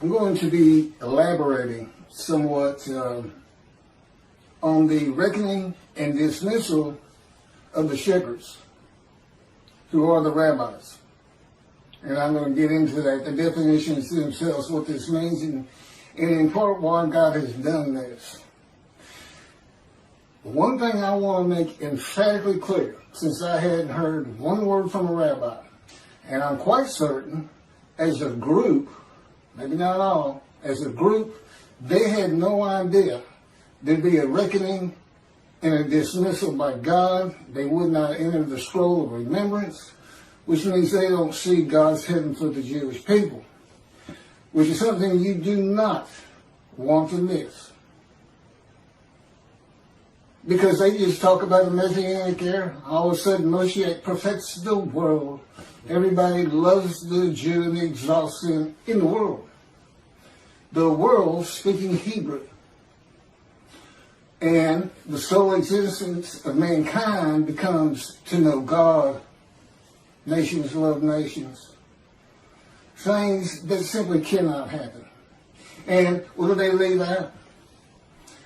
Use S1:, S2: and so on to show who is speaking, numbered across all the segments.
S1: I'm going to be elaborating somewhat on the reckoning and dismissal of the shepherds, who are the rabbis. And I'm going to get into that, the definitions themselves, what this means, and in part why God has done this. One thing I want to make emphatically clear, since I hadn't heard one word from a rabbi, and I'm quite certain, as a group, maybe not all, as a group, they had no idea there'd be a reckoning and a dismissal by God. They would not enter the scroll of remembrance, which means they don't see God's heaven for the Jewish people, which is something you do not want to miss. Because they just talk about the Messianic era. All of a sudden, Moshiach perfects the world. Everybody loves the Jew and exalts him in the world. The world speaking Hebrew. And the sole existence of mankind becomes to know God. Nations love nations. Things that simply cannot happen. And what do they leave out?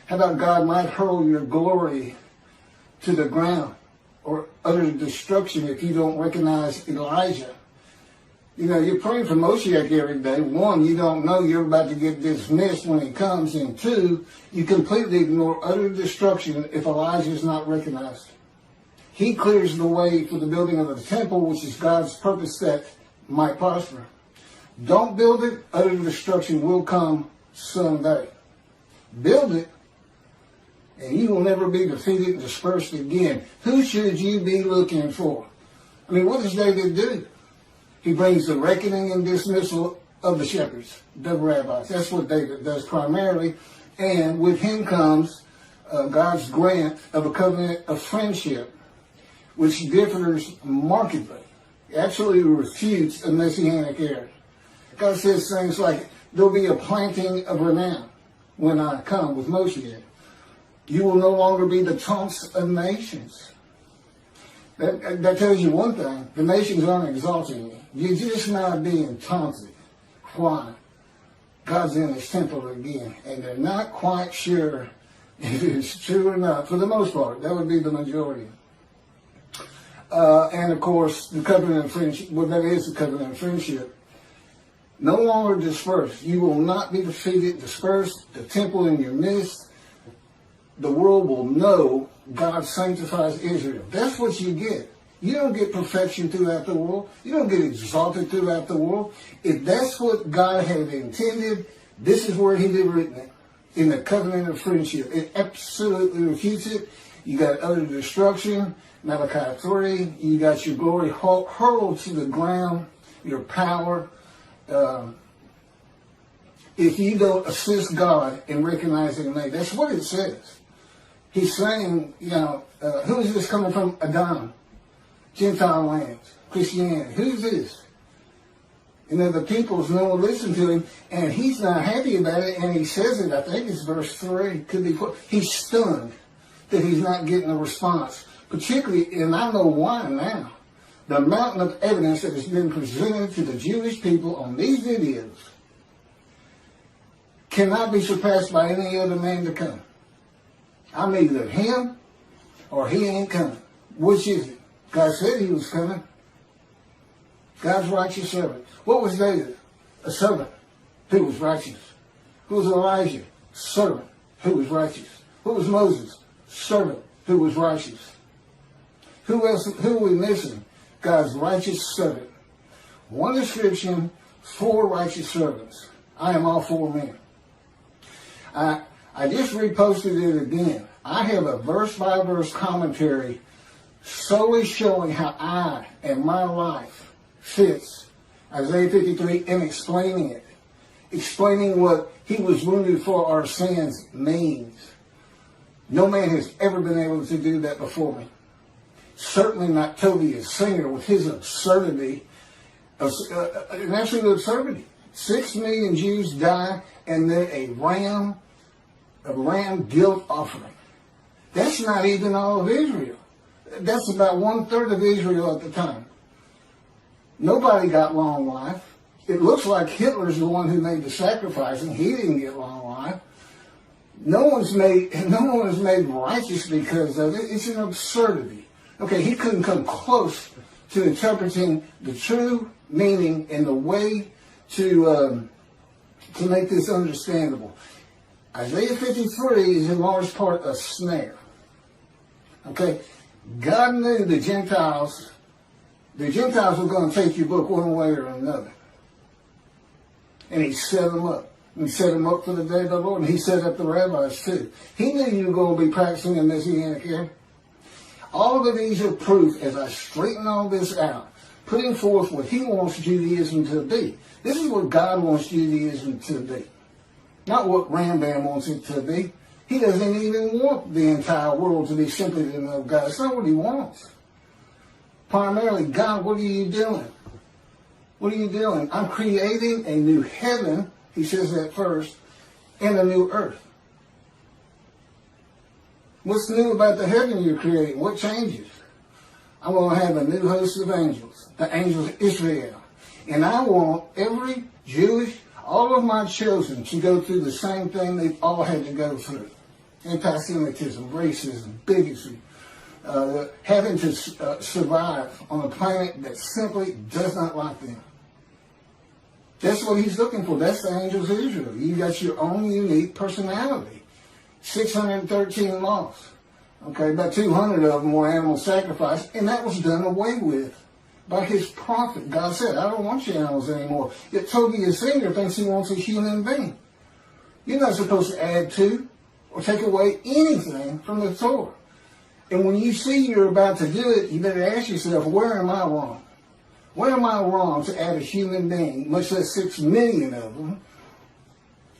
S1: How about God might hurl your glory to the ground or utter destruction if you don't recognize Elijah? You know, you're praying for Moshiach every day. One, you don't know you're about to get dismissed when he comes. And two, you completely ignore utter destruction if Elijah is not recognized. He clears the way for the building of the temple, which is God's purpose that might prosper. Don't build it, utter destruction will come someday. Build it, and you will never be defeated and dispersed again. Who should you be looking for? I mean, what does David do? He brings the reckoning and dismissal of the shepherds, the rabbis. That's what David does primarily. And with him comes God's grant of a covenant of friendship, which differs markedly. It absolutely refutes a Messianic era. God says things like, there'll be a planting of renown when I come with Moshiach. You will no longer be the taunts of nations. That tells you one thing. The nations aren't exalting you. You're just not being taunted. Why? God's in his temple again. And they're not quite sure if it's true or not. For the most part, that would be the majority. And of course, the covenant of friendship, well, that is the covenant of friendship. No longer dispersed. You will not be defeated, dispersed. The temple in your midst. The world will know God sanctifies Israel. That's what you get. You don't get perfection throughout the world. You don't get exalted throughout the world. If that's what God had intended, this is where he had written it. In the covenant of friendship. It absolutely refutes it. You got utter destruction. Malachi 3. You got your glory hurled to the ground. Your power. If you don't assist God in recognizing me. That's what it says. He's saying, you know, who is this coming from? Adament, Gentile lands, Christianity. Who's this? You know, the peoples no one listen to him, and he's not happy about it, and he says it, I think it's verse 3, could be 4. He's stunned that he's not getting a response. Particularly, and I know why now, the mountain of evidence that has been presented to the Jewish people on these videos cannot be surpassed by any other man to come. I'm either him or he ain't coming. Which is it? God said he was coming. God's righteous servant. What was David? A servant who was righteous. Who was Elijah? Servant who was righteous. Who was Moses? Servant who was righteous. Who else? Who are we missing? God's righteous servant. One description, 4 righteous servants. I am all 4 men. I just reposted it again. I have a verse-by-verse commentary solely showing how I and my life fits Isaiah 53 and explaining it. Explaining what he was wounded for our sins means. No man has ever been able to do that before me. Certainly not Toby Singer with his absurdity, an absolute absurdity. 6 million Jews die and then a ram guilt offering. That's not even all of Israel. That's about 1/3 of Israel at the time. Nobody got long life. It looks like Hitler's the one who made the sacrificing. He didn't get long life. No one is made righteous because of it. It's an absurdity. Okay, he couldn't come close to interpreting the true meaning and the way to make this understandable. Isaiah 53 is in large part a snare. Okay, God knew the Gentiles were going to take your book one way or another. And he set them up. He set them up for the day of the Lord, and he set up the rabbis too. He knew you were going to be practicing the Messianic era. All of these are proof, as I straighten all this out, putting forth what he wants Judaism to be. This is what God wants Judaism to be. Not what Rambam wants it to be. He doesn't even want the entire world to be simply to know God. It's not what he wants. Primarily, God, what are you doing? What are you doing? I'm creating a new heaven, he says that first, and a new earth. What's new about the heaven you're creating? What changes? I'm going to have a new host of angels, the angels of Israel. And I want every Jewish, all of my children to go through the same thing they've all had to go through. Anti-Semitism, racism, bigotry, having to survive on a planet that simply does not like them. That's what he's looking for. That's the angels of Israel. You got your own unique personality. 613 laws. Okay, about 200 of them were animal sacrifice, and that was done away with by his prophet. God said, I don't want your animals anymore. Yet Toby Singer thinks he wants a human being. You're not supposed to add to or take away anything from the Torah. And when you see you're about to do it, you better ask yourself, where am I wrong? Where am I wrong to add a human being, much less 6 million of them?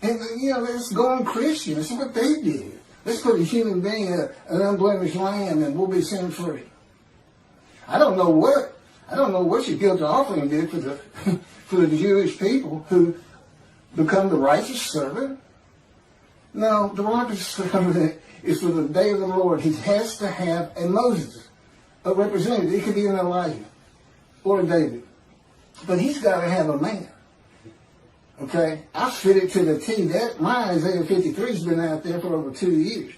S1: And, let's go on Christian. That's what they did. Let's put a human being, an unblemished lamb, and we'll be sin free. I don't know what your guilt offering did for the for the Jewish people who become the righteous servant. No, the righteous servant is for the day of the Lord. He has to have a Moses, a representative. It could be an Elijah or a David. But he's got to have a man. Okay? I fit it to the T. My Isaiah 53 has been out there for over 2 years.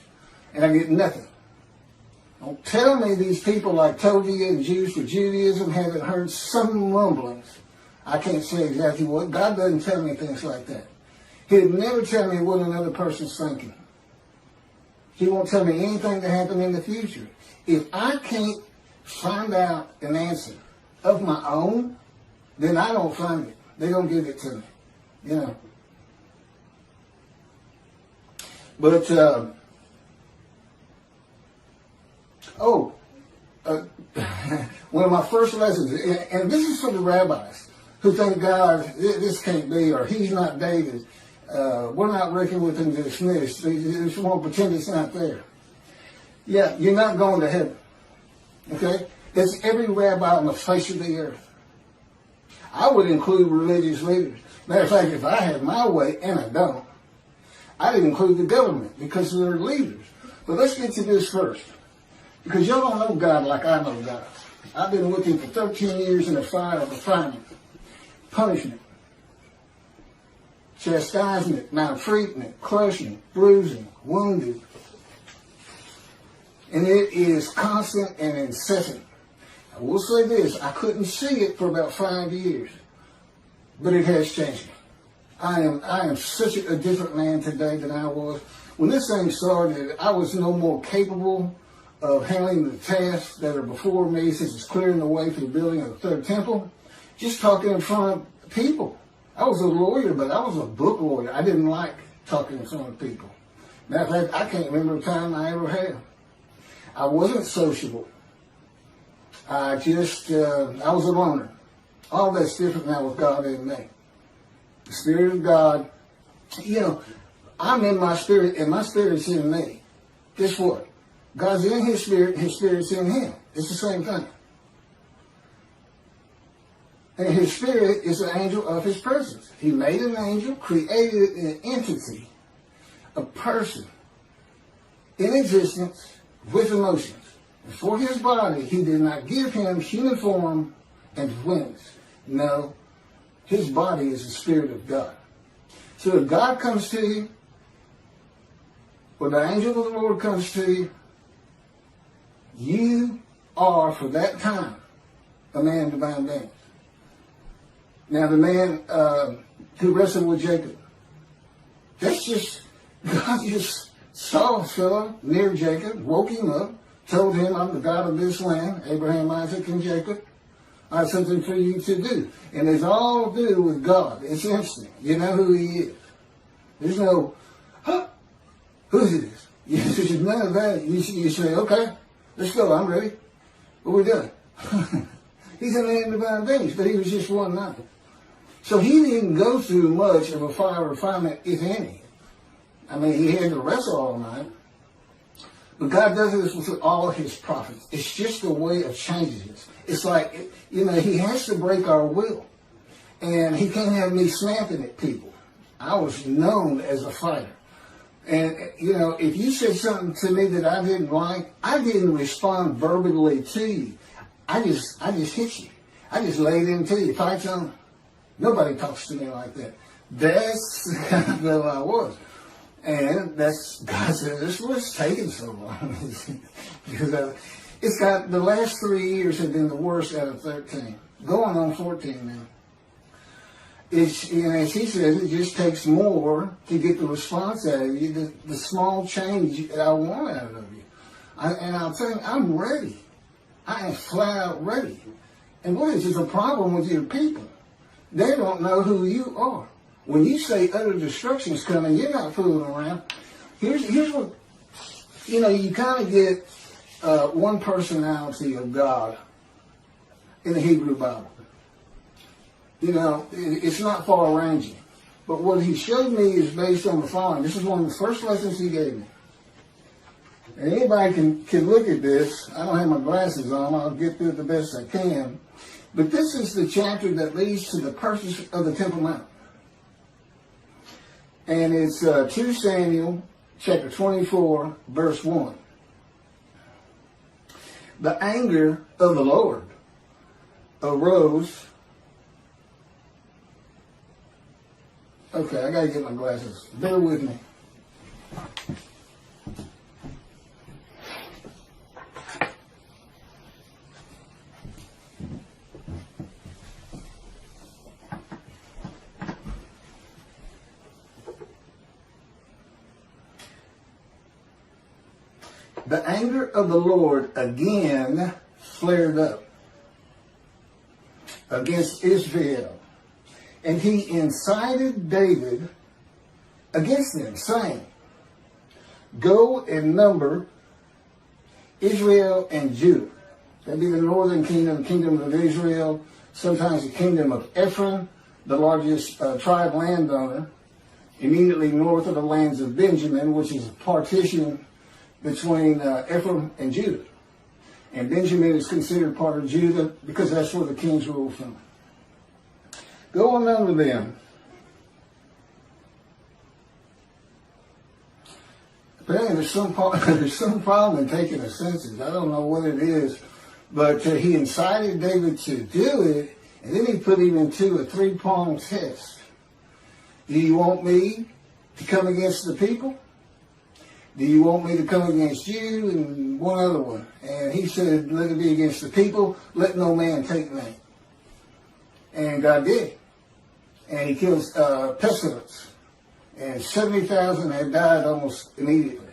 S1: And I get nothing. Don't tell me these people like Tovia and Jews for Judaism haven't heard some rumblings. I can't say exactly what. God doesn't tell me things like that. He'd never tell me what another person's thinking. He won't tell me anything to happen in the future. If I can't find out an answer of my own, then I don't find it. They don't give it to me. But, one of my first lessons, and this is for the rabbis who think God, this can't be, or he's not David. We're not reckoning with him to dismiss. They just want to pretend it's not there. Yeah, you're not going to heaven. Okay? That's every rabbi on the face of the earth. I would include religious leaders. Matter of fact, if I had my way, and I don't, I'd include the government because they're leaders. But let's get to this first. Because y'all don't know God like I know God. I've been with him for 13 years in the fire of refinement, punishment, chastisement, maltreatment, crushing, bruising, wounded. And it is constant and incessant. I will say this, I couldn't see it for about 5 years, but it has changed me. I am such a different man today than I was. When this thing started, I was no more capable of handling the tasks that are before me, since it's clearing the way for the building of the third temple, just talking in front of people. I was a lawyer, but I was a book lawyer. I didn't like talking in front of people. Matter of fact, I can't remember a time I ever had. I wasn't sociable. I was a loner. All that's different now with God in me. The Spirit of God, I'm in my spirit, and my spirit's in me. Guess what? God's in his spirit's in him. It's the same thing. And his spirit is an angel of his presence. He made an angel, created an entity, a person, in existence with emotions. And for his body, he did not give him human form and wings. No. His body is the Spirit of God. So if God comes to you, or the angel of the Lord comes to you, you are, for that time, a man of divine beings. Now the man who wrestled with Jacob, that's just, God just saw a fellow near Jacob, woke him up, told him, I'm the God of this land, Abraham, Isaac, and Jacob. I have something for you to do. And it's all to do with God. It's instant. You know who he is. There's no, who's this? There's none of that. You say, okay, let's go. I'm ready. What we doing? He's a man of divine beings, but he was just one night. So he didn't go through much of a fire of refinement, if any. I mean, he had to wrestle all night. But God does this with all his prophets. It's just a way of changing us. It's like, you know, he has to break our will. And he can't have me snapping at people. I was known as a fighter. And, you know, if you said something to me that I didn't like, I didn't respond verbally to you. I just hit you. I just laid into you. Fight on. Nobody talks to me like that. That's the kind of fellow I was. And that's, God said, this was taking so long. Because it's got, the last 3 years have been the worst out of 13. Going on 14 now. It's, you know, as he says, it just takes more to get the response out of you, the small change that I want out of you. And I'll tell you, I'm ready. I am flat out ready. And what is the problem with your people? They don't know who you are. When you say utter destruction is coming, you're not fooling around. Here's what, you know, you kind of get one personality of God in the Hebrew Bible. You know, it's not far ranging. But what he showed me is based on the following. This is one of the first lessons he gave me. And anybody can look at this. I don't have my glasses on. I'll get through it the best I can. But this is the chapter that leads to the purchase of the Temple Mount. And it's 2 Samuel chapter 24, verse 1. The anger of the Lord arose. Okay, I got to get my glasses. Bear with me. The anger of the Lord again flared up against Israel, and he incited David against them, saying, go and number Israel and Judah. That'd be the northern kingdom, kingdom of Israel, sometimes the kingdom of Ephraim, the largest tribe landowner, immediately north of the lands of Benjamin, which is a partition between Ephraim and Judah. And Benjamin is considered part of Judah because that's where the kings rule from. Go on under them. Apparently there's some problem in taking the census. I don't know what it is, but he incited David to do it, and then he put him into a 3-pronged test. Do you want me to come against the people? Do you want me to come against you? And one other one. And he said, let it be against the people. Let no man take me. And God did. And he killed pestilence. And 70,000 had died almost immediately.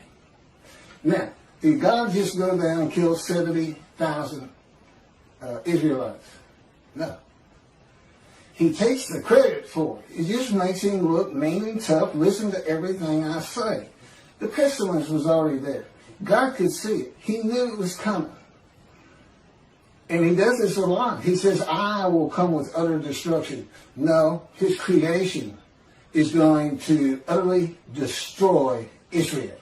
S1: Now, did God just go down and kill 70,000 Israelites? No. He takes the credit for it. It just makes him look mean and tough. Listen to everything I say. The pestilence was already there. God could see it. He knew it was coming. And he does this a lot. He says, I will come with utter destruction. No, his creation is going to utterly destroy Israel.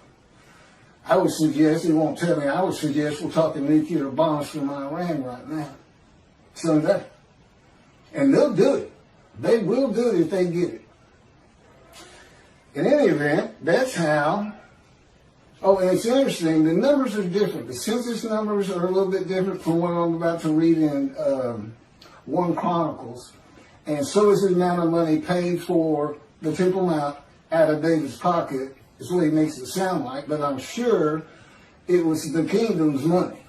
S1: I would suggest, he won't tell me, I would suggest we're talking nuclear bombs from Iran right now. Someday. And they'll do it. They will do it if they get it. In any event, that's how. Oh, and it's interesting, the numbers are different. The census numbers are a little bit different from what I'm about to read in 1 Chronicles. And so is the amount of money paid for the Temple Mount out of David's pocket, is what he makes it sound like, but I'm sure it was the kingdom's money.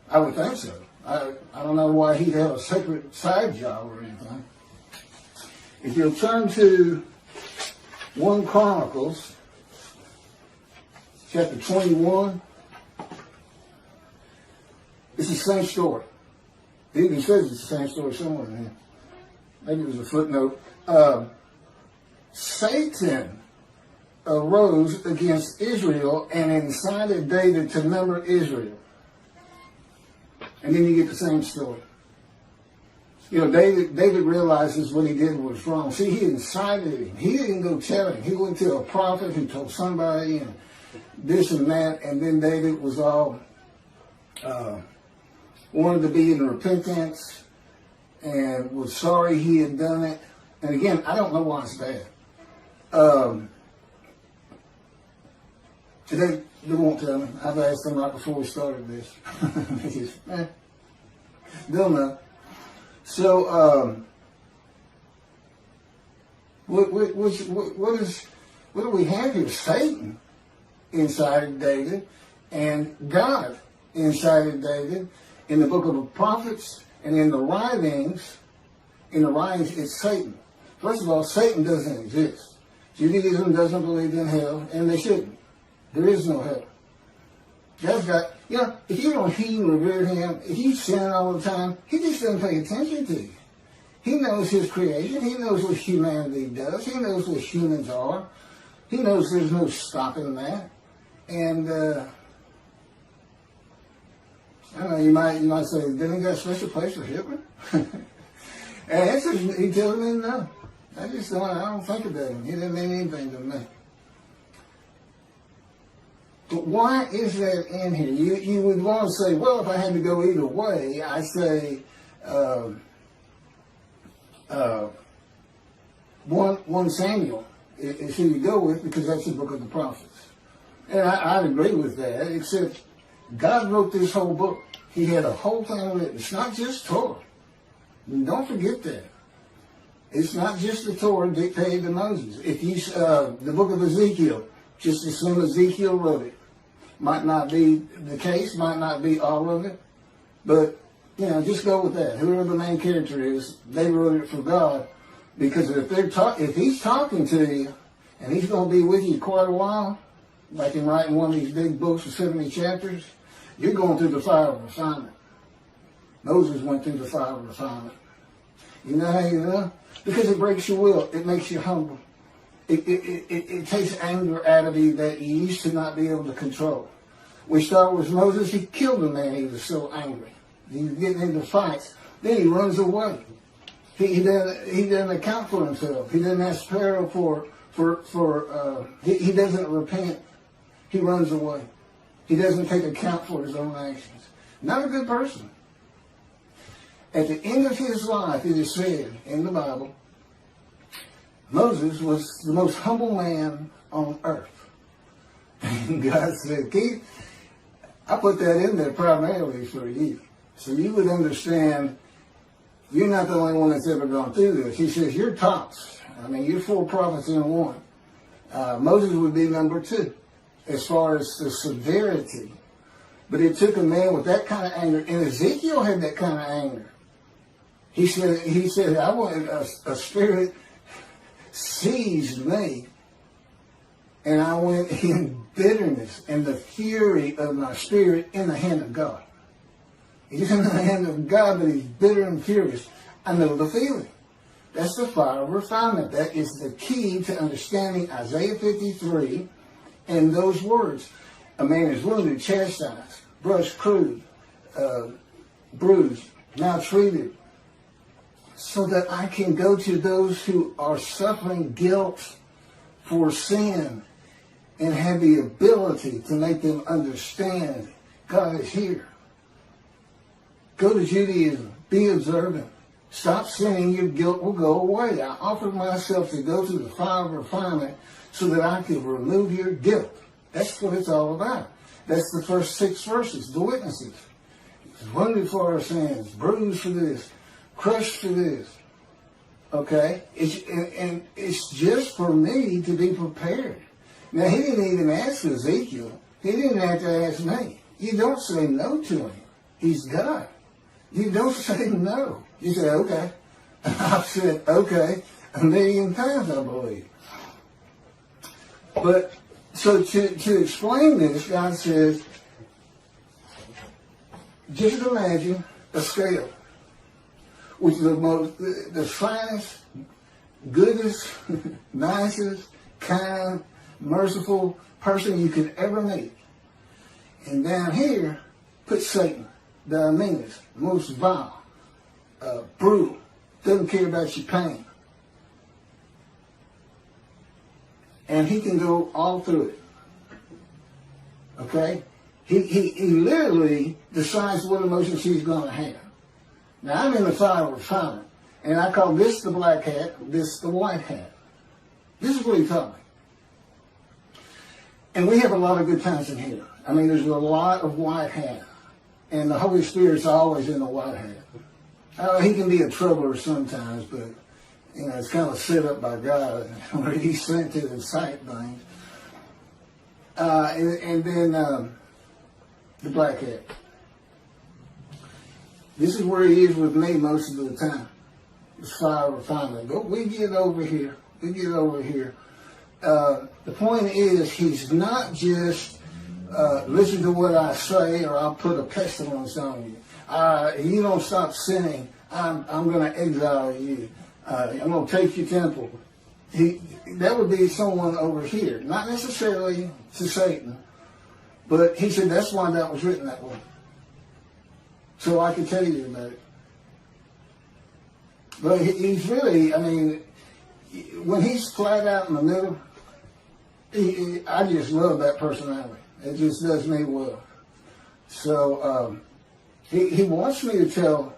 S1: I would think so. I don't know why he'd have a separate side job or anything. If you'll turn to 1 Chronicles, chapter 21, it's the same story. It even says it's the same story somewhere in here. Maybe it was a footnote. Satan arose against Israel and incited David to number Israel. And then you get the same story. You know, David realizes what he did was wrong. See, he incited him. He didn't go tell him. He went to a prophet who told somebody and this and that, and then David was all wanted to be in repentance and was sorry he had done it. And again, I don't know why it's bad. They won't tell me. I've asked them right before we started this. They just, they'll know. So, what do we have here? Satan incited David, and God incited David in the book of the prophets, and in the writings, it's Satan. First of all, Satan doesn't exist. Judaism doesn't believe in hell, and they shouldn't. There is no hell. God's got, if you don't heed and revere him, if you sin all the time, he just doesn't pay attention to you. He knows his creation. He knows what humanity does. He knows what humans are. He knows there's no stopping that. And, I don't know, you might say, didn't he got a special place for Hitler? And he tells me no. I don't think about him. He doesn't mean anything to me. But why is that in here? You would want to say, well, if I had to go either way, I say 1 Samuel is who you go with, because that's the book of the prophets. And I'd agree with that, except God wrote this whole book. He had a whole thing written. It's not just Torah. Don't forget that. It's not just the Torah dictated to Moses. If you, the book of Ezekiel, just as soon as Ezekiel wrote it, might not be the case, might not be all of it, but, just go with that. Whoever the main character is, they wrote it for God, because if he's talking to you, and he's going to be with you quite a while, like in writing one of these big books of 70 chapters, you're going through the fire of refinement. Moses went through the fire of refinement. You know how you know? Because it breaks your will. It makes you humble. It takes anger out of you that you used to not be able to control. We start with Moses. He killed a man. He was so angry. He was getting into fights. Then he runs away. He doesn't account for himself. He doesn't ask Pharaoh he doesn't repent. He runs away. He doesn't take account for his own actions. Not a good person. At the end of his life, it is said in the Bible, Moses was the most humble man on earth. And God said, Keith, I put that in there primarily for you. So you would understand you're not the only one that's ever gone through this. He says, you're tops. You're 4 prophets in one. Moses would be number 2 as far as the severity. But it took a man with that kind of anger. And Ezekiel had that kind of anger. He said, I wanted a spirit seized me, and I went in bitterness and the fury of my spirit in the hand of God. He's in the hand of God, but he's bitter and furious. I know the feeling. That's the fire of refinement. That is the key to understanding Isaiah 53 and those words. A man is wounded, chastised, brushed, crude, bruised, maltreated, so that I can go to those who are suffering guilt for sin and have the ability to make them understand God is here. Go to Judaism. Be observant. Stop sinning. Your guilt will go away. I offered myself to go through the fire of refinement so that I could remove your guilt. That's what it's all about. That's the first 6 verses, the witnesses. He's wounded for our sins, bruised for this, crushed for this. Okay? And it's just for me to be prepared. Now, he didn't even ask Ezekiel. He didn't have to ask me. You don't say no to him. He's God. You don't say no. You say, okay. I've said, okay, 1,000,000 times, I believe. But, so to explain this, God says, just imagine a scale, which is the finest, goodest, nicest, kind, merciful person you could ever meet. And down here, put Satan, the meanest, most vile, brutal, doesn't care about your pain. And he can go all through it. Okay? He literally decides what emotions he's going to have. Now, I'm in the fire of refinement, and I call this the black hat, this the white hat. This is what he taught me. And we have a lot of good times in here. I mean, there's a lot of white hat. And the Holy Spirit's always in the white hat. He can be a troubler sometimes, but, you know, it's kind of set up by God, where he's sent to incite things. And then the black hat. This is where he is with me most of the time. It's fire refinement. But we get over here. The point is, he's not just listen to what I say, or I'll put a pestilence on you. You don't stop sinning, I'm going to exile you. I'm going to take your temple. That would be someone over here, not necessarily to Satan, but he said that's why that was written that way. So I can tell you about it. But he's really, I mean, when he's flat out in the middle, I just love that personality. It just does me well. So he wants me to tell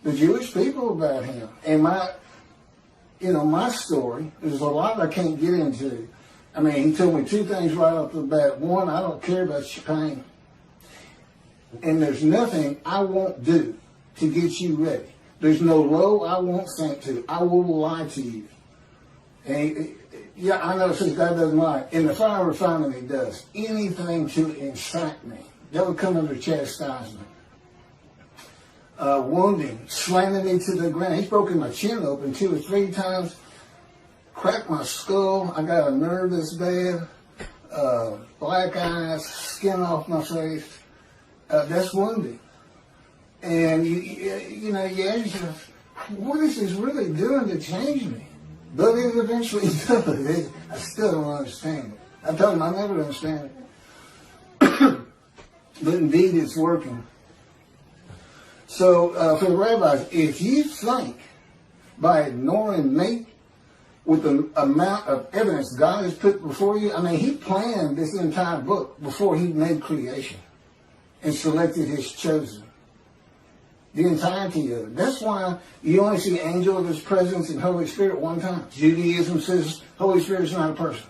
S1: the Jewish people about him. And my story, there's a lot I can't get into. I mean, he told me two things right off the bat. One, I don't care about your pain. And there's nothing I won't do to get you ready. There's no low I won't sink to. I will lie to you. And yeah, I know since God doesn't lie. In the fire refinement, he does. Anything to incite me. That would come under chastisement. Wounding, slamming me to the ground. He's broken my chin open 2 or 3 times. Cracked my skull. I got a nerve this bad. Black eyes, skin off my face. That's wounding. And you ask yourself, what is this really doing to change me? But it eventually does. I still don't understand it. I told him I never understand it. But indeed, it's working. So for the rabbis, if you think by ignoring me with the amount of evidence God has put before you, I mean, he planned this entire book before he made creation and selected his chosen. The entirety of it. That's why you only see angel of his presence and Holy Spirit one time. Judaism says Holy Spirit is not a person.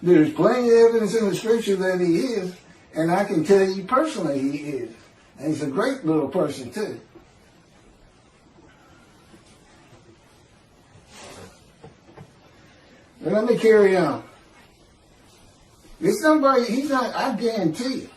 S1: There's plenty of evidence in the scripture that he is, and I can tell you personally he is. And he's a great little person too. But let me carry on. He's not, I guarantee you.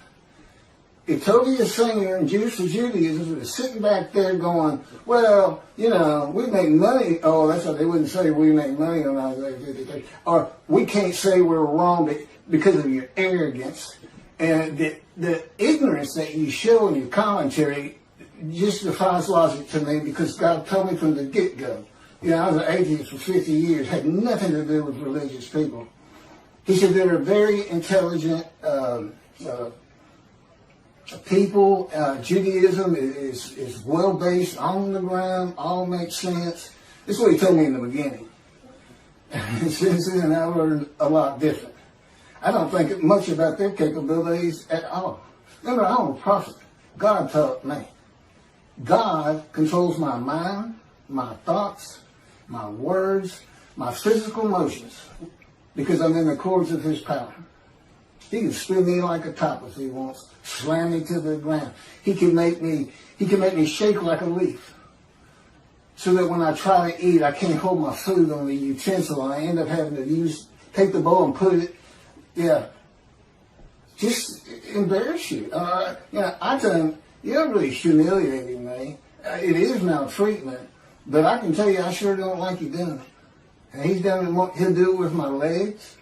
S1: If Tobias Singer and Jews for Judaism was sitting back there going, well, we make money. Oh, that's what they wouldn't say, we make money on Isaiah 53. Or we can't say we're wrong because of your arrogance. And the ignorance that you show in your commentary just defies logic to me, because God told me from the get-go. I was an atheist for 50 years, had nothing to do with religious people. He said they're very intelligent people. Judaism is well-based, on the ground, all makes sense. This is what he told me in the beginning. Since then, I learned a lot different. I don't think much about their capabilities at all. Remember, I'm a prophet. God taught me. God controls my mind, my thoughts, my words, my physical motions, because I'm in the cords of his power. He can spin me like a top if he wants, slam me to the ground. He can make me shake like a leaf. so that when I try to eat, I can't hold my food on the utensil. I end up having to take the bowl and put it, just embarrass you. I tell him, you're really humiliating me. It is maltreatment, but I can tell you, I sure don't like you doing it. And he's done it. He'll do it with my legs,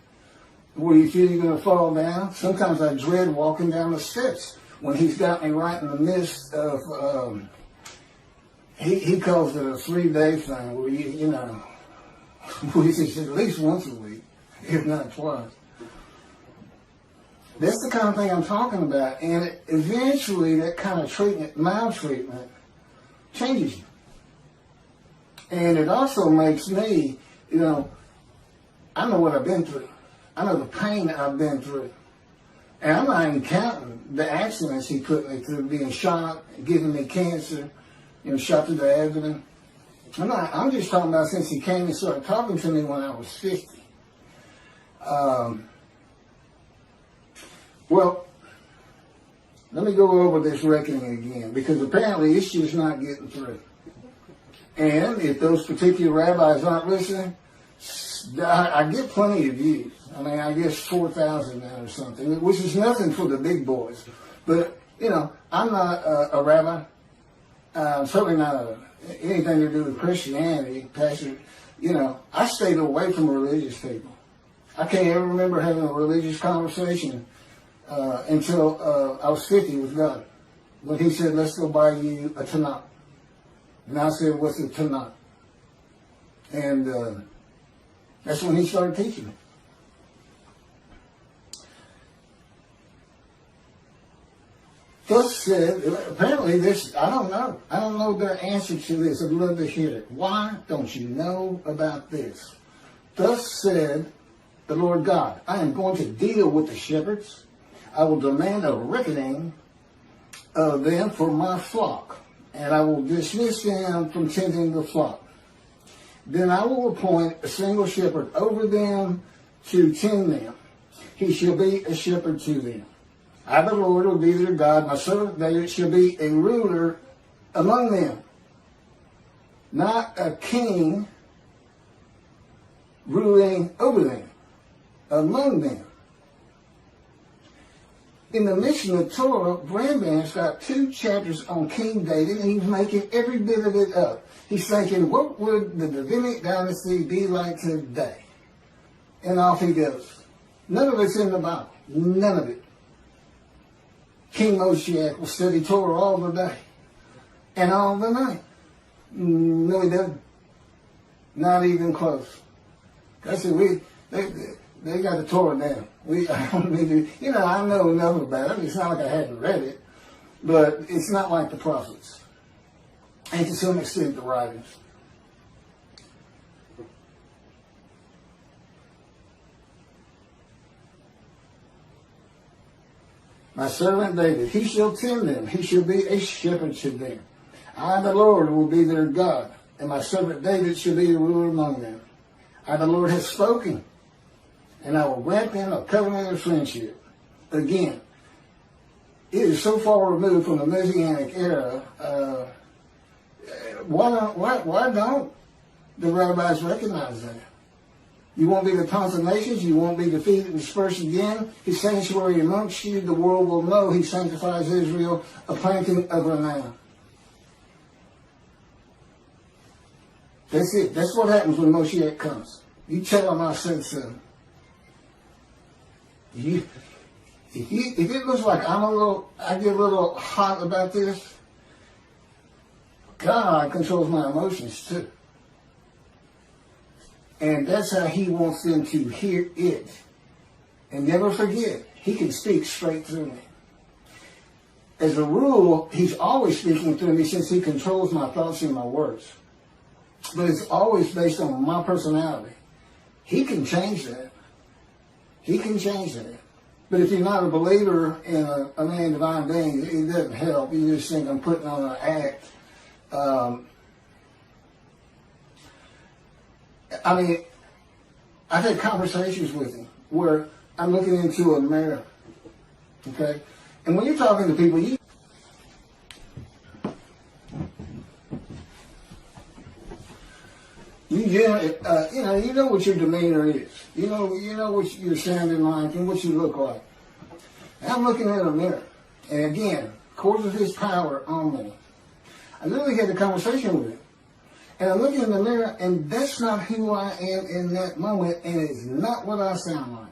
S1: where you feel you're going to fall down. Sometimes I dread walking down the steps when he's got me right in the midst of. He calls it a 3-day thing, where which is at least once a week, if not twice. That's the kind of thing I'm talking about, and eventually that kind of treatment, maltreatment, changes you. And it also makes me, I know what I've been through. I know the pain I've been through. And I'm not even counting the accidents he put me through, being shot, giving me cancer, shot to the abdomen. I'm just talking about since he came and started talking to me when I was 50. Well, let me go over this reckoning again, because apparently it's just not getting through. And if those particular rabbis aren't listening, I get plenty of views. I guess 4,000 now or something, which is nothing for the big boys. But, I'm not a rabbi. Certainly not anything to do with Christianity, Pastor. I stayed away from religious people. I can't ever remember having a religious conversation until I was 50 with God. When he said, let's go buy you a Tanakh. And I said, what's a Tanakh? And that's when he started teaching me. Thus said, apparently this, I don't know their answer to this. I'd love to hear it. Why don't you know about this? Thus said the Lord God, I am going to deal with the shepherds. I will demand a reckoning of them for my flock, and I will dismiss them from tending the flock. Then I will appoint a single shepherd over them to tend them. He shall be a shepherd to them. I, the Lord, will be their God. My servant David shall be a ruler among them. Not a king ruling over them, among them. In the Mishnah Torah, Rambam's got 2 chapters on King David, and he's making every bit of it up. He's thinking, what would the Davidic dynasty be like today? And off he goes. None of it's in the Bible. None of it. King Moshiach will study Torah all the day and all the night. No, he doesn't. Not even close. I said, they got the Torah down. I don't need to, I know enough about it. It's not like I hadn't read it, but it's not like the prophets. And to some extent, the writings. My servant David, he shall tend them. He shall be a shepherd to them. I, the Lord, will be their God, and my servant David shall be a ruler among them. I, the Lord, have spoken, and I will grant them a covenant of friendship. Again, it is so far removed from the Messianic era. Why don't the rabbis recognize that? You won't be the tongues of nations. You won't be defeated and dispersed again. His sanctuary amongst you, the world will know he sanctifies Israel, a planting of renown. That's it. That's what happens when Moshiach comes. You tell him I said so. If it looks like I get a little hot about this, God controls my emotions too. And that's how he wants them to hear it. And never forget, he can speak straight through me. As a rule, he's always speaking through me since he controls my thoughts and my words. But it's always based on my personality. He can change that. He can change that. But if you're not a believer in a man divine being, it doesn't help. You just think I'm putting on an act. I've had conversations with him where I'm looking into a mirror, okay? And when you're talking to people, you know what your demeanor is. You know what you're sounding like and what you look like. And I'm looking at a mirror, and again, according to His power on me, I literally had a conversation with Him. And I'm looking in the mirror, and that's not who I am in that moment, and it's not what I sound like.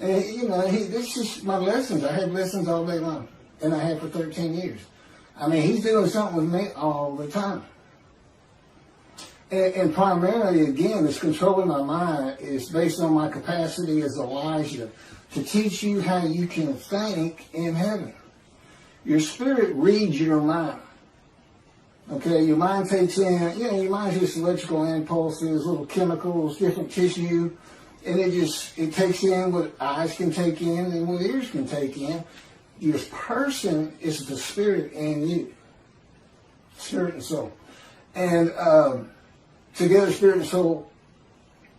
S1: And, this is my lessons. I have lessons all day long, and I have for 13 years. I mean, He's doing something with me all the time. And primarily, again, this controlling my mind is based on my capacity as Elijah to teach you how you can think in heaven. Your spirit reads your mind. Okay, your mind takes in, your mind's just electrical impulses, little chemicals, different tissue, and it takes in what eyes can take in and what ears can take in. Your person is the spirit in you. Spirit and soul. And together, spirit and soul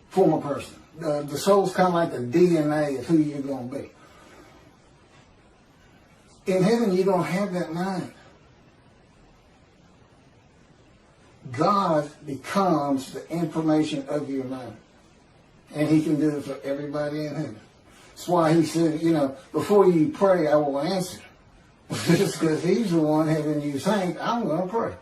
S1: form a person. The soul's kind of like the DNA of who you're going to be. In heaven, you don't have that mind. God becomes the information of your mind. And He can do it for everybody in heaven. That's why He said, before you pray, I will answer. Just because He's the one having you think, I'm going to pray.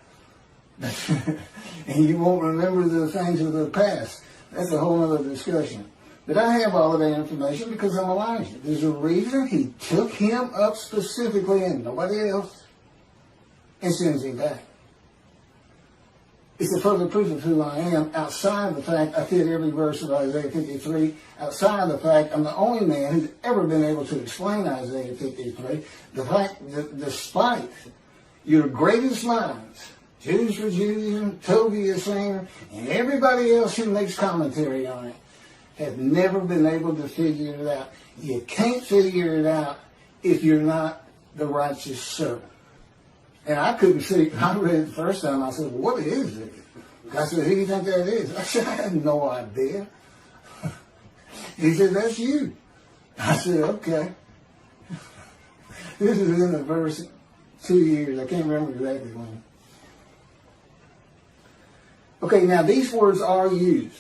S1: And you won't remember the things of the past. That's a whole other discussion. But I have all of that information because I'm Elijah. There's a reason He took him up specifically and nobody else and sends him back. It's a further proof of who I am outside the fact I fit every verse of Isaiah 53, outside the fact I'm the only man who's ever been able to explain Isaiah 53, the fact that despite your greatest minds, Jews for Judaism, Tovia Singer, and everybody else who makes commentary on it, have never been able to figure it out. You can't figure it out if you're not the righteous servant. And I couldn't see. I read it the first time. I said, what is it? I said, who do you think that is? I said, I had no idea. He said, that's you. I said, okay. This is in the verse 2 years. I can't remember exactly when. Okay, now these words are used.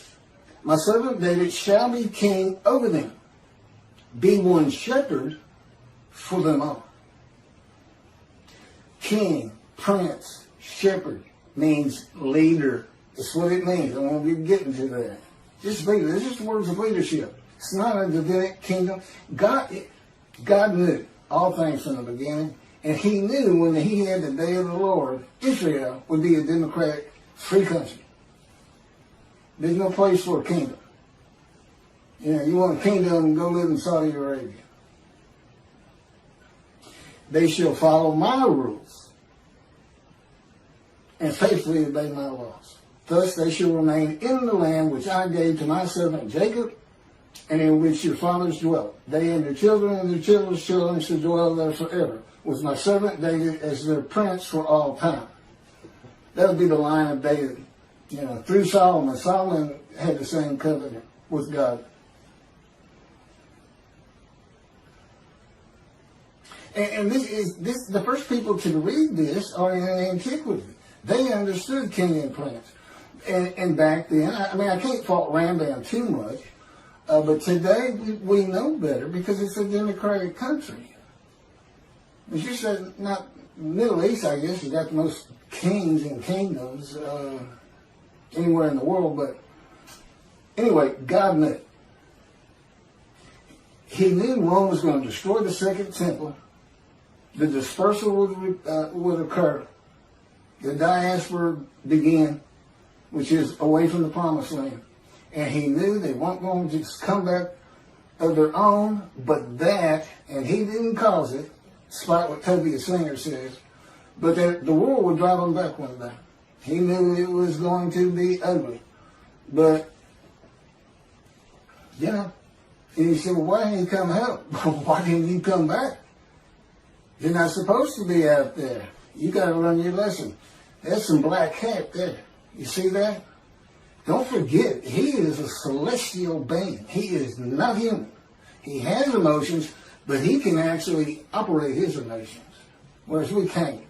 S1: My servant David shall be king over them. Be one shepherd for them all. King, prince, shepherd means leader. That's what it means. I won't be getting to that. Just leader. It's just words of leadership. It's not a Davidic kingdom. God knew all things from the beginning, and He knew when He had the day of the Lord, Israel would be a democratic, free country. There's no place for a kingdom. You want a kingdom, go live in Saudi Arabia. They shall follow my rules and faithfully obey my laws. Thus they shall remain in the land which I gave to my servant Jacob, and in which your fathers dwelt. They and their children and their children's children shall dwell there forever, with my servant David as their prince for all time. That would be the line of David. Through Solomon. Solomon had the same covenant with God. And this the first people to read this are in antiquity. They understood king and prince. And back then, I can't fault Rambam too much, but today we know better because it's a democratic country. As you said, not Middle East, I guess, you got the most kings and kingdoms anywhere in the world, but anyway, God knew. He knew Rome was going to destroy the second temple. The dispersal would occur. The diaspora began, which is away from the promised land. And He knew they weren't going to just come back of their own, but that, and He didn't cause it, despite what Toby Singer says, but that the world would drive them back one day. He knew it was going to be ugly. But, and He said, well, why didn't you come help? Why didn't you come back? You're not supposed to be out there. You got to learn your lesson. There's some black hat there. You see that? Don't forget, He is a celestial being. He is not human. He has emotions, but He can actually operate His emotions, whereas we can't.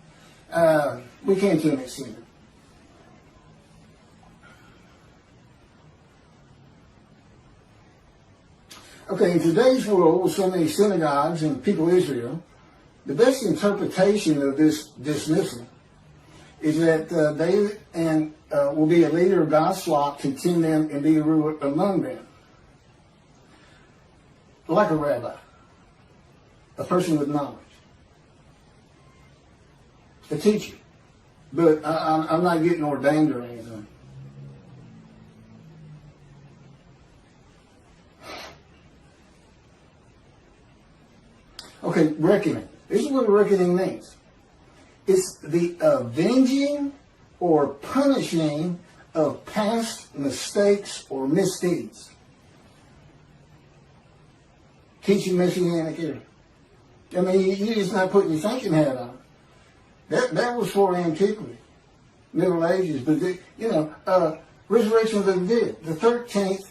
S1: We can't to an extent. Okay, in today's world, with so many synagogues and people of Israel, the best interpretation of this dismissal is that will be a leader of God's flock to tend them and be a ruler among them. Like a rabbi, a person with knowledge, a teacher. But I'm not getting ordained or anything. Okay, reckoning. This is what reckoning means. It's the avenging or punishing of past mistakes or misdeeds. Teaching Messianic here. I mean, you're just not putting your thinking hat on. That was for antiquity, Middle Ages. But, resurrection of the dead, the 13th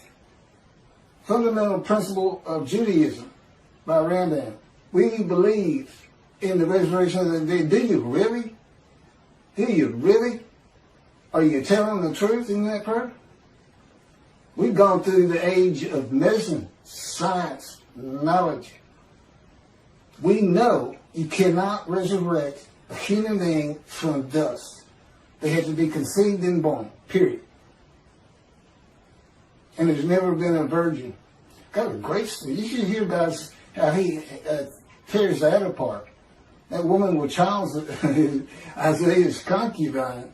S1: fundamental principle of Judaism by Rambam. We believe in the resurrection of the dead. Do you really? Do you really? Are you telling the truth in that prayer? We've gone through the age of medicine, science, knowledge. We know you cannot resurrect a human being from dust. They had to be conceived and born, period. And there's never been a virgin. Got a great story. You should hear about how he tears that apart. That woman with child, Isaiah's concubine,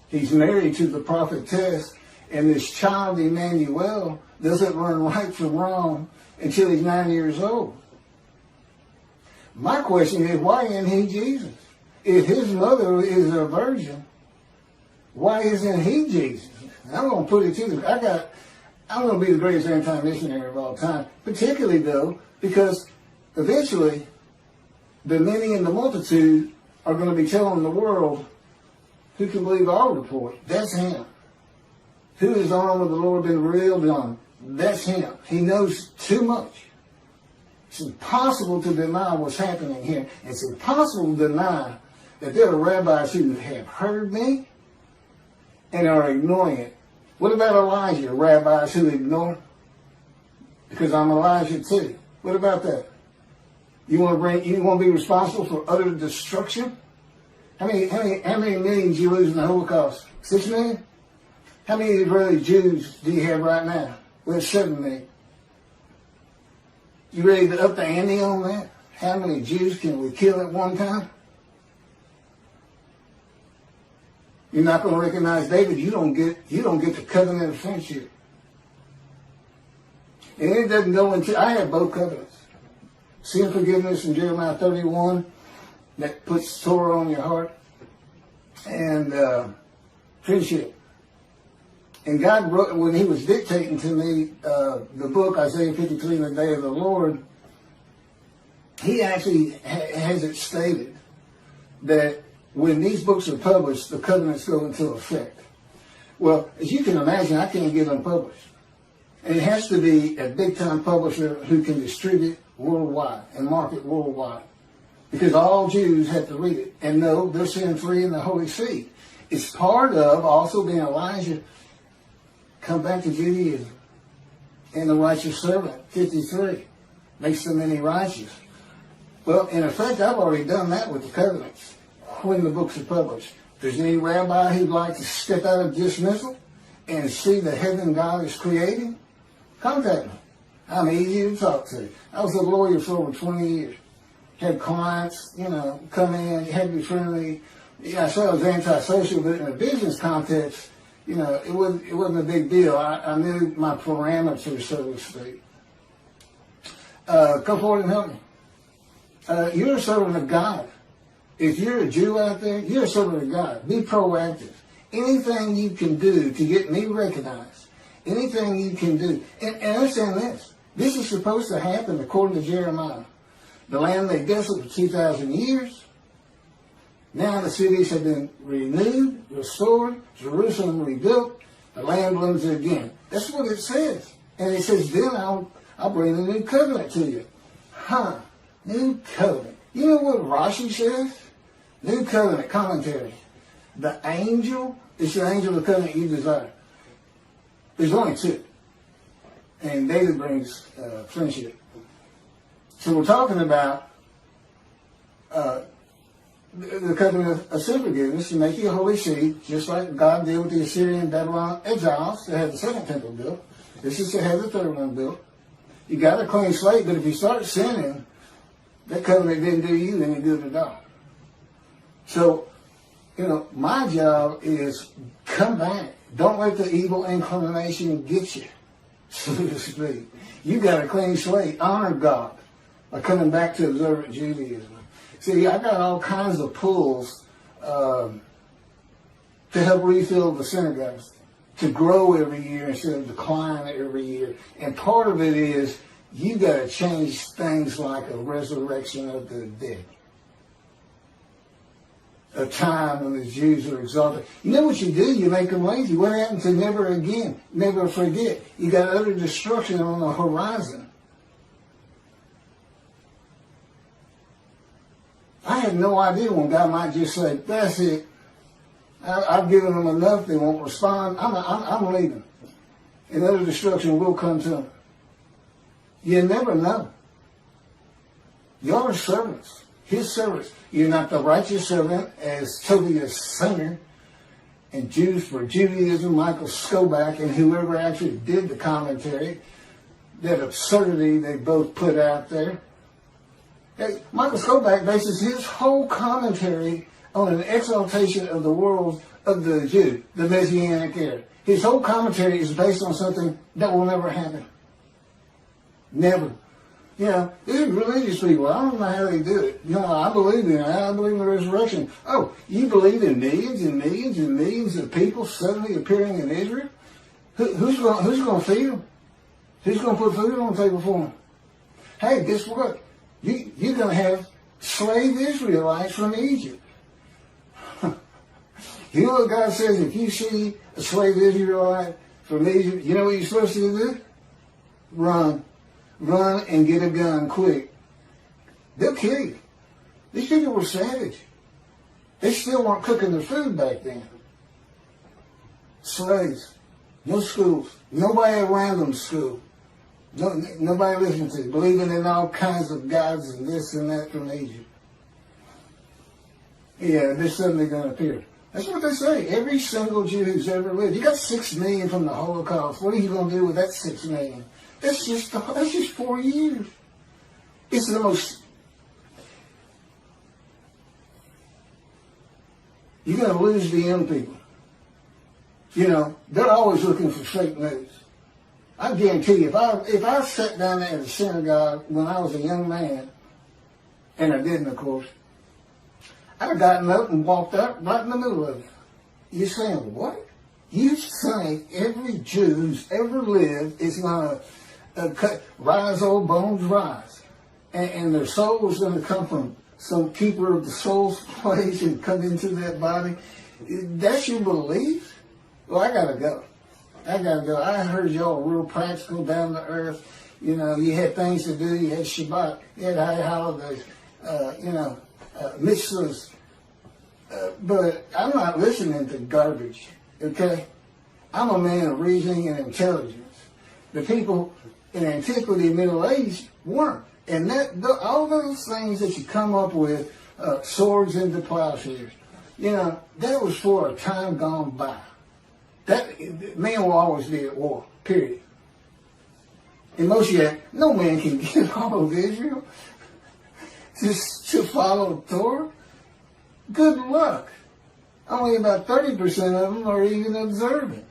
S1: he's married to the prophetess, and this child, Emmanuel, doesn't learn right from wrong until he's 9 years old. My question is, why isn't he Jesus? If his mother is a virgin, why isn't he Jesus? I'm going to put it to you. I'm going to be the greatest anti-missionary of all time, particularly, though, because eventually the many and the multitude are going to be telling the world, who can believe our report? That's him. Who is the arm of the Lord been revealed on? That's him. He knows too much. It's impossible to deny what's happening here. It's impossible to deny that there are rabbis who have heard me and are ignoring it. What about Elijah? Rabbis who ignore? Because I'm Elijah too. What about that? You want to be responsible for utter destruction? How many millions you lose in the Holocaust? 6 million? How many Israeli Jews do you have right now? Well, 7 million. You ready to up the ante on that? How many Jews can we kill at one time? You're not going to recognize David. You don't get the covenant of friendship. And it doesn't go into. I have both covenants. Sin forgiveness in Jeremiah 31 that puts Torah on your heart, and friendship. And God wrote, when he was dictating to me the book, Isaiah 53, in the day of the Lord, he actually has it stated that when these books are published, the covenants go into effect. Well, as you can imagine, I can't get them published. And it has to be a big-time publisher who can distribute worldwide and market worldwide. Because all Jews have to read it and know they're sin-free in the Holy Seed. It's part of also being Elijah. Come back to Judaism. And the righteous servant, 53, makes so many righteous. Well, in effect, I've already done that with the covenants when the books are published. If there's any rabbi who'd like to step out of dismissal and see the heaven God is creating, contact me. I'm easy to talk to. I was a lawyer for over 20 years. Had clients, come in, had to be friendly. Yeah, I said I was antisocial, but in a business context, it wasn't a big deal. I knew my parameters, so to speak. Come forward and help me. You're a servant of God. If you're a Jew out there, you're a servant of God. Be proactive. Anything you can do to get me recognized, anything you can do. And understand this. This is supposed to happen according to Jeremiah. The land lay desolate for 2,000 years. Now the cities have been renewed, restored, Jerusalem rebuilt, the land blooms again. That's what it says. And it says, then I'll bring a new covenant to you. New covenant. You know what Rashi says? New covenant commentary. The angel is the angel of the covenant you desire. There's only two. and daily brings friendship. So we're talking about the covenant of sin forgiveness to make you a holy seed, just like God did with the Assyrian and Babylon exiles that had the second temple built. This is to have the third one built. You got a clean slate, but if you start sinning, that covenant didn't do you any good at all. So, my job is come back. Don't let the evil inclination get you, so to speak. You got a clean slate. Honor God by coming back to observant Judaism. See, I got all kinds of pulls to help refill the synagogues, to grow every year instead of decline every year. And part of it is you got to change things like a resurrection of the dead. A time when the Jews are exalted. You know what you do? You make them lazy. What happened to never again? Never forget. You got utter destruction on the horizon. I had no idea when God might just say, that's it. I've given them enough. They won't respond. I'm leaving. And utter destruction will come to them. You never know. Y'all are servants. His servants. You're not the righteous servant, as Tobias Singer and Jews for Judaism, Michael Skoback, and whoever actually did the commentary, that absurdity they both put out there. Hey, Michael Skoback bases his whole commentary on an exaltation of the world of the Jew, the Messianic era. His whole commentary is based on something that will never happen. Never. These religious people, I don't know how they do it. I believe in it. I believe in the resurrection. Oh, you believe in millions and millions and millions of people suddenly appearing in Israel? Who's going to feed them? Who's going to put food on the table for them? Hey, guess what? You're going to have slave Israelites from Egypt. You know what God says? If you see a slave Israelite from Egypt, you know what you're supposed to do? Run. Run and get a gun quick. They'll kill you. These people were savage. They still weren't cooking their food back then. Slaves. No schools. Nobody around them school. Nobody listening to it. Believing in all kinds of gods and this and that from Egypt. Yeah, they're suddenly going to appear. That's what they say. Every single Jew who's ever lived. You got 6 million from the Holocaust. What are you going to do with that 6 million? That's just 4 years. It's the most. You're going to lose the young people. They're always looking for fake news. I guarantee you, if I sat down there in the synagogue when I was a young man, and I didn't, of course, I'd have gotten up and walked out right in the middle of it. You're saying, what? You think every Jew who's ever lived is going to rise, old bones, rise. And their soul is going to come from some keeper of the soul's place and come into that body. That's your belief? Well, I got to go. I heard y'all real practical, down to earth. You had things to do. You had Shabbat. You had high holidays. Mitzvahs. But I'm not listening to garbage, okay? I'm a man of reasoning and intelligence. The people in antiquity and Middle Age weren't. And all those things that you come up with, swords into plowshares, that was for a time gone by. Man will always be at war, period. In Moshiach, no man can get all of Israel just to follow Torah. Good luck. Only about 30% of them are even observant.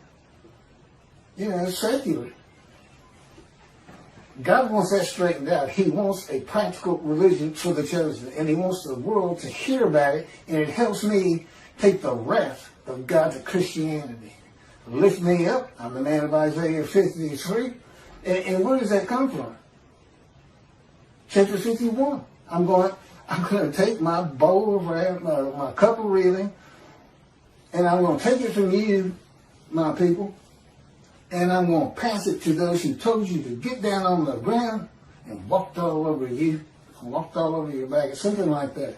S1: Secular. God wants that straightened out. He wants a practical religion for the chosen. And he wants the world to hear about it. And it helps me take the wrath of God to Christianity. Lift me up. I'm the man of Isaiah 53. And where does that come from? Chapter 51. I'm going to take my bowl of wrath, my cup of reeling, and I'm going to take it from you, my people, and I'm going to pass it to those who told you to get down on the ground and walked all over you, walked all over your back, something like that.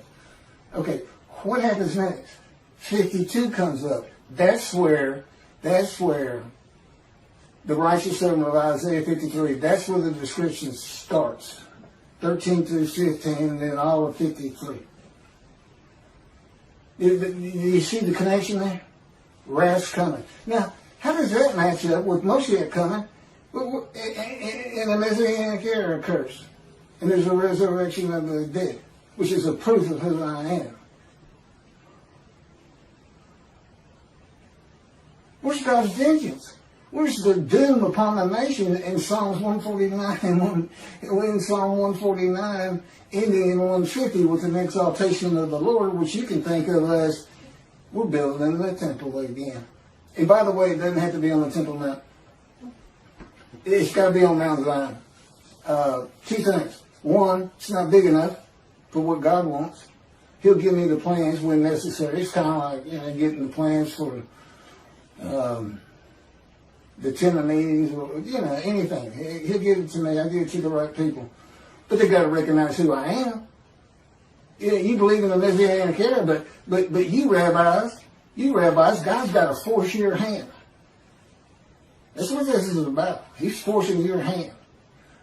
S1: Okay, what happens next? 52 comes up. That's where the righteous servant of Isaiah 53. That's where the description starts. 13 through 15, and then all of 53. You see the connection there? Wrath's coming. Now, how does that match up with Moshiach coming? And the Messianic era occurs. And there's a resurrection of the dead, which is a proof of who I am. Where's God's vengeance? Where's the doom upon the nation in Psalms 149 in Psalm 149, ending in 150 with an exaltation of the Lord, which you can think of as we're building the temple again. And by the way, it doesn't have to be on the Temple Mount. It's got to be on Mount Zion. Two things. One, it's not big enough for what God wants. He'll give me the plans when necessary. It's kind of like getting the plans for the 10 of meetings, or anything. He'll give it to me. I'll give it to the right people. But they got to recognize who I am. Yeah, you believe in the Messianic era, but you rabbis, God's got to force your hand. That's what this is about. He's forcing your hand.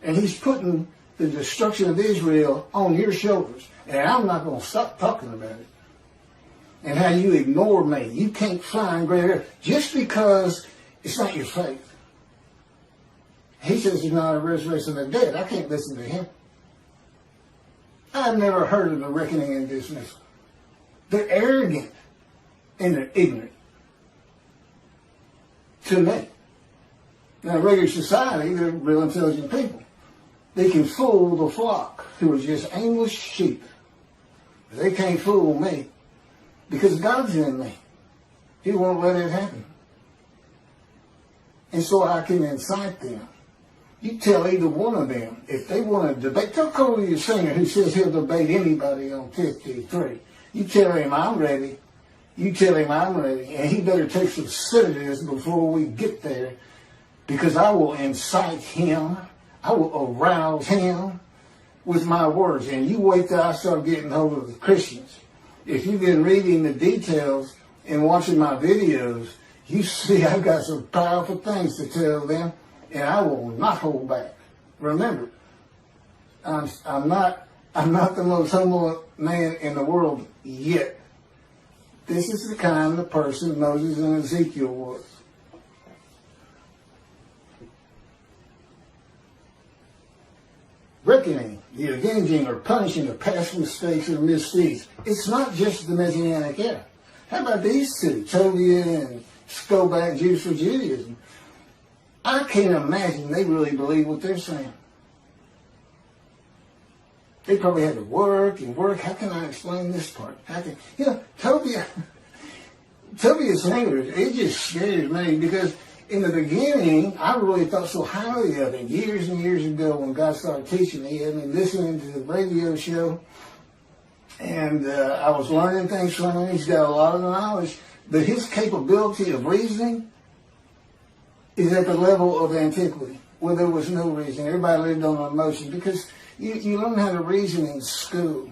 S1: And he's putting the destruction of Israel on your shoulders. And I'm not going to stop talking about it. And how you ignore me. You can't find greater just because it's not your faith. He says he's not a resurrection of the dead. I can't listen to him. I've never heard of the reckoning and dismissal. They're arrogant and they're ignorant. To me. Now, in regular society, they're real intelligent people. They can fool the flock, who are just aimless sheep. They can't fool me because God's in me. He won't let it happen. And so I can incite them. You tell either one of them, if they want to debate, tell Cody the singer who says he'll debate anybody on 53. You tell him I'm ready. You tell him I'm ready. And he better take some sedatives before we get there, because I will incite him. I will arouse him with my words. And you wait till I start getting hold of the Christians. If you've been reading the details and watching my videos, you see I've got some powerful things to tell them, and I will not hold back. Remember, I'm not the most humble man in the world yet. This is the kind of person Moses and Ezekiel was. Reckoning, the avenging or punishing of past mistakes or misdeeds. It's not just the Messianic era. How about these two, Tobiah and Scoback, Jews for Judaism? I can't imagine they really believe what they're saying. They probably had to work and work. How can I explain this part? Tobiah's fingers, it just scares me, because in the beginning, I really thought so highly of him. Years and years ago, when God started teaching me, I mean, listening to the radio show, and I was learning things from him. He's got a lot of knowledge, but his capability of reasoning is at the level of antiquity, where there was no reason. Everybody lived on emotion, because you learn how to reason in school.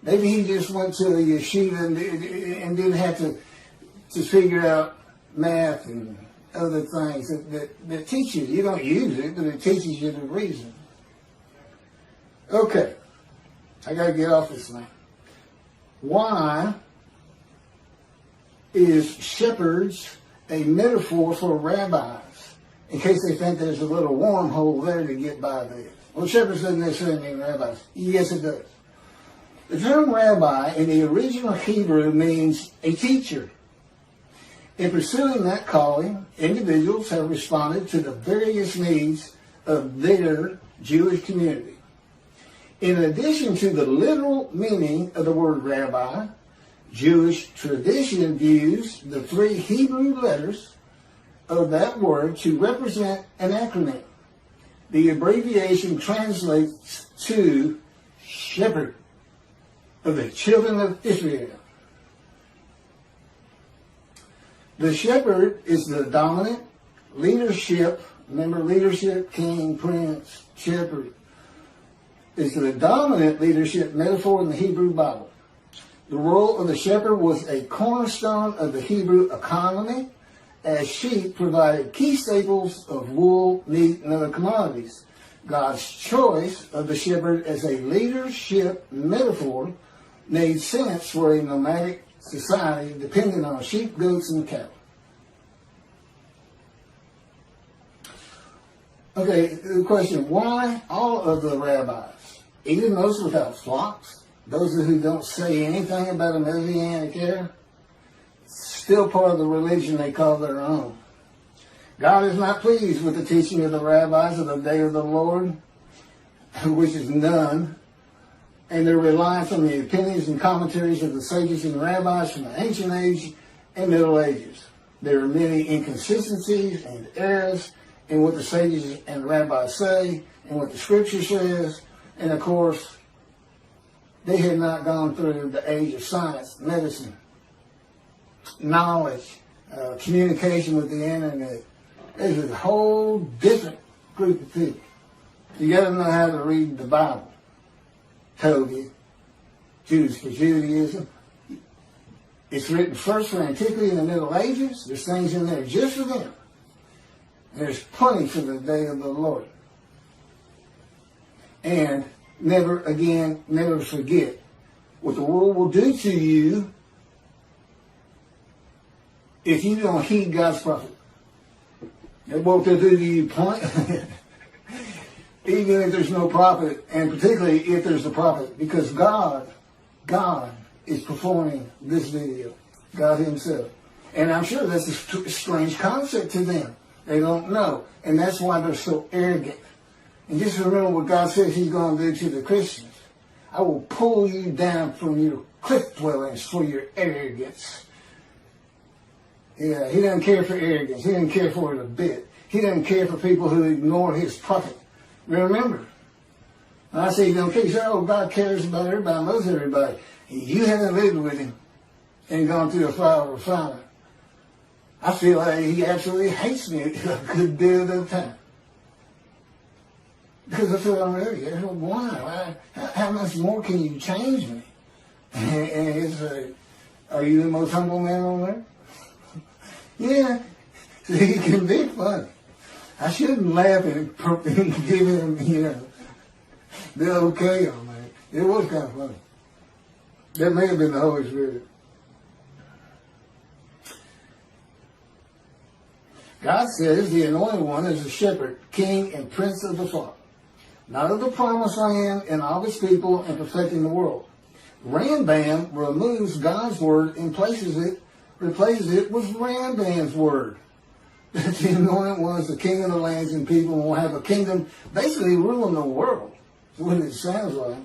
S1: Maybe he just went to a yeshiva and didn't have to figure out math and other things that teach you. You don't use it, but it teaches you to reason. Okay, I got to get off this thing. Why is shepherds a metaphor for rabbis? In case they think there's a little wormhole there to get by this. Well, shepherds doesn't necessarily mean rabbis. Yes, it does. The term rabbi in the original Hebrew means a teacher. In pursuing that calling, individuals have responded to the various needs of their Jewish community. In addition to the literal meaning of the word rabbi, Jewish tradition views the three Hebrew letters of that word to represent an acronym. The abbreviation translates to shepherd of the children of Israel. The shepherd is the dominant leadership. Remember, leadership, king, prince, shepherd. Is the dominant leadership metaphor in the Hebrew Bible. The role of the shepherd was a cornerstone of the Hebrew economy, as sheep provided key staples of wool, meat, and other commodities. God's choice of the shepherd as a leadership metaphor made sense for a nomadic society depending on sheep, goats, and cattle. Okay, the question, why all of the rabbis, even those without flocks, those who don't say anything about a Messianic era, still part of the religion they call their own? God is not pleased with the teaching of the rabbis of the day of the Lord, which is none, and they're reliant on the opinions and commentaries of the sages and rabbis from the ancient age and Middle Ages. There are many inconsistencies and errors in what the sages and rabbis say and what the scripture says, and of course, they had not gone through the age of science, medicine, knowledge, communication with the internet. There's a whole different group of people. You got to know how to read the Bible. Told you. Jews for Judaism. It's written first for antiquity in the Middle Ages. There's things in there just for them. And there's plenty for the day of the Lord. And never again, never forget what the world will do to you if you don't heed God's prophet. What they'll do to you, even if there's no prophet, and particularly if there's a prophet, because God is performing this video, God himself. And I'm sure that's a strange concept to them. They don't know. And that's why they're so arrogant. And just remember what God says he's going to do to the Christians. I will pull you down from your cliff dwellings for your arrogance. Yeah, he doesn't care for arrogance. He doesn't care for it a bit. He doesn't care for people who ignore his prophet. Remember, when I say he don't care, you say, oh, God cares about everybody, loves everybody. You haven't lived with him and gone through a fire of refinement. I feel like he absolutely hates me a good deal of the time. Because I feel I'm ready. Why? How much more can you change me? And it's like, are you the most humble man on earth? Yeah, he can be funny. I shouldn't laugh and give him, the okay on that. It was kind of funny. That may have been the Holy Spirit. God says the anointed one is the shepherd, king, and prince of the flock, not of the promised land and all its people and perfecting the world. Rambam removes God's word and replaces it with Rambam's word. That the anointed one is the king of the lands and people will have a kingdom basically ruling the world. That's what it sounds like.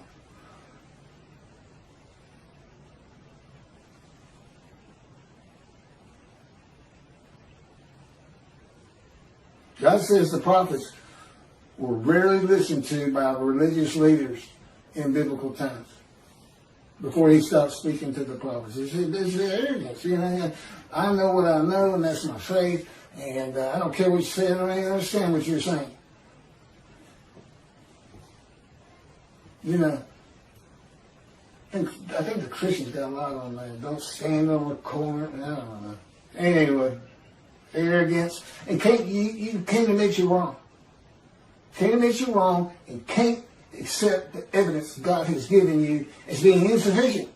S1: God says the prophets were rarely listened to by religious leaders in biblical times before he stopped speaking to the prophets. There's the arrogance. I know what I know, and that's my faith, and I don't care what you say, I don't even understand what you're saying. I think the Christians got a lot on that. Don't stand on the corner. I don't know. Anyway, arrogance. And you can't admit you're wrong. Can't admit you're wrong and can't accept the evidence God has given you as being insufficient.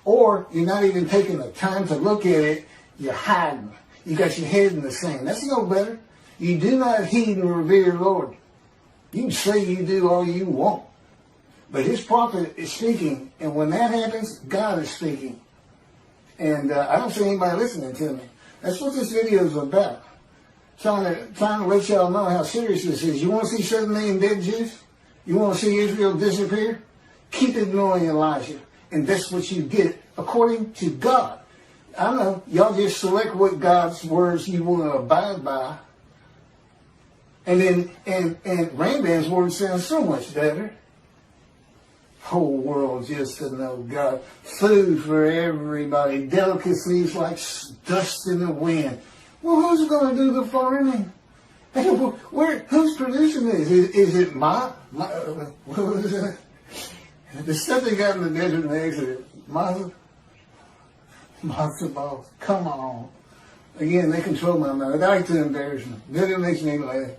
S1: Or you're not even taking the time to look at it. You're hiding. You got your head in the sand. That's no better. You do not heed and revere the Lord. You can say you do all you want. But his prophet is speaking. And when that happens, God is speaking. And I don't see anybody listening to me. That's what this video is about. Trying to let y'all know how serious this is. You want to see 7 million dead Jews? You want to see Israel disappear? Keep ignoring Elijah. And that's what you get according to God. I know, y'all just select what God's words you want to abide by. And then, and Rambam's word sounds so much better. Whole world just to know God. Food for everybody. Delicacies like dust in the wind. Well, who's going to do the farming? Who's producing this? Is it what was that? The stuff they got in the desert and Exodus. Matzo balls. Come on. Again, they control my mouth. I like to embarrass them. That makes me laugh.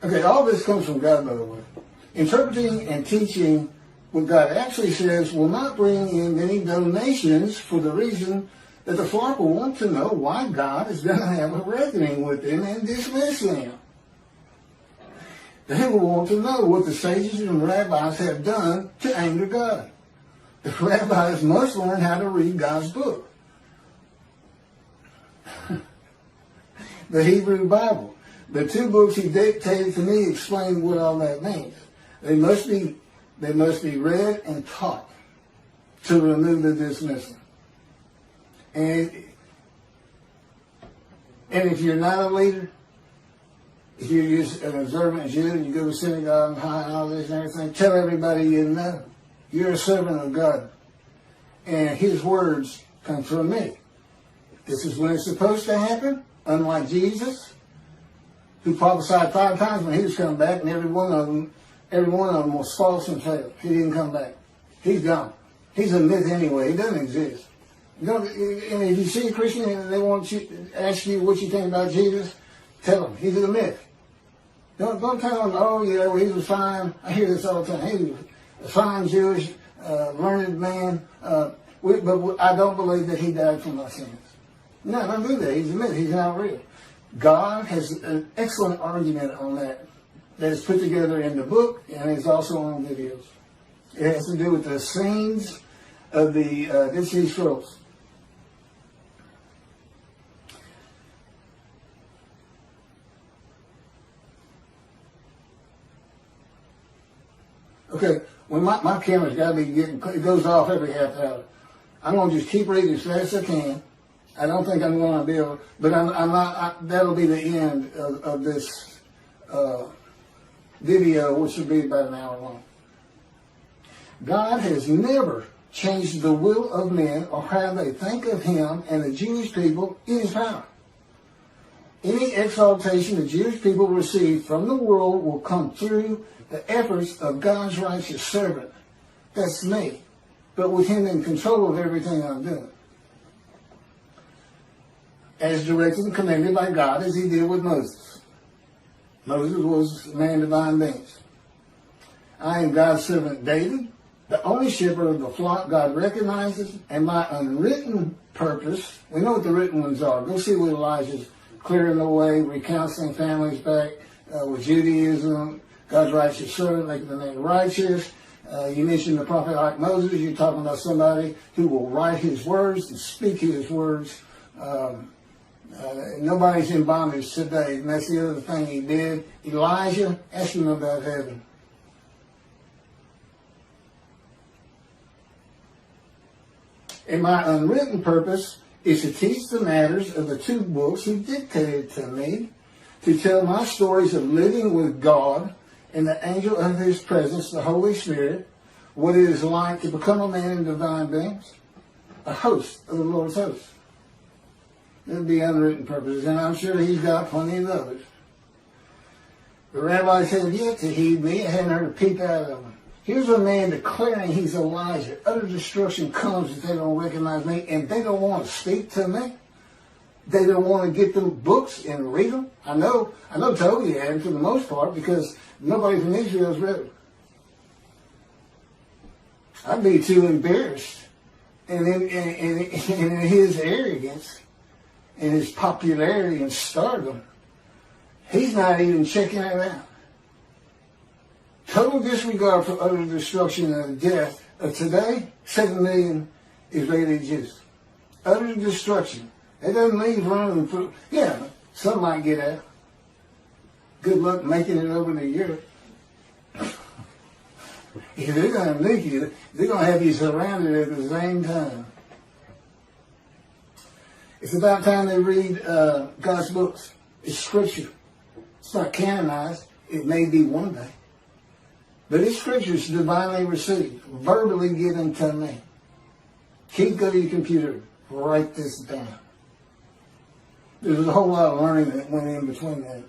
S1: Okay, all this comes from God, by the way. Interpreting and teaching what God actually says will not bring in many donations for the reason that the flock will want to know why God is going to have a reckoning with them and dismiss them. They will want to know what the sages and rabbis have done to anger God. The rabbis must learn how to read God's book, the Hebrew Bible. The two books he dictated to me explain what all that means. They must be read and taught to remove the dismissal. And if you're not a leader, if you're just an observant Jew and you go to synagogue and high and all this and everything, tell everybody you know. You're a servant of God. And his words come from me. This is when it's supposed to happen, unlike Jesus, who prophesied 5 times when he was coming back, and every one of them was false and failed. He didn't come back. He's gone. He's a myth anyway. He doesn't exist. And if you see a Christian and they want you to ask you what you think about Jesus, tell them he's a myth. Don't tell them, oh yeah, well, he was fine. I hear this all the time. He was a fine Jewish, learned man, but I don't believe that he died for my sins. No, don't do that. He's a myth. He's not real. God has an excellent argument on that is put together in the book and is also on videos. It has to do with the scenes of the Dead Sea Scrolls. Okay, when my camera's got to be getting, it goes off every half hour. I'm going to just keep reading as fast as I can. I don't think I'm going to be able, but I'm not, that'll be the end of this video, which will be about an hour long. God has never changed the will of men or how they think of him and the Jewish people in his power. Any exaltation the Jewish people receive from the world will come through the efforts of God's righteous servant. That's me, but with him in control of everything I'm doing. As directed and commanded by God as he did with Moses. Moses was a man of divine beings. I am God's servant David, the only shepherd of the flock God recognizes, and my unwritten purpose, we know what the written ones are. Go see what Elijah's clearing the way, recounseling families back with Judaism, God's righteous servant, making the man righteous. You mentioned the prophet like Moses. You're talking about somebody who will write his words and speak his words. Nobody's in bondage today, and that's the other thing he did. Elijah, ask him about heaven. And my unwritten purpose is to teach the matters of the two books he dictated to me, to tell my stories of living with God and the angel of his presence, the Holy Spirit, what it is like to become a man in divine beings, a host of the Lord's host. It would be unwritten purposes, and I'm sure he's got plenty of others. The rabbis have yet to heed me. I hadn't heard a peep out of them. Here's a man declaring he's Elijah. Utter destruction comes if they don't recognize me, and they don't want to speak to me. They don't want to get them books and read them. I know Toby had for the most part because nobody from Israel has read them. I'd be too embarrassed, and in his arrogance and his popularity and stardom, he's not even checking it out. Total disregard for utter destruction and death of today, 7 million Israeli Jews. Utter destruction. It doesn't leave room for, some might get out. Good luck making it over to Europe. If they're going to nuke you, they're going to have you surrounded at the same time. It's about time they read God's books. It's scripture. It's not canonized. It may be one day. But it's scriptures divinely received, verbally given to me. Go to your computer, write this down. There's a whole lot of learning that went in between that.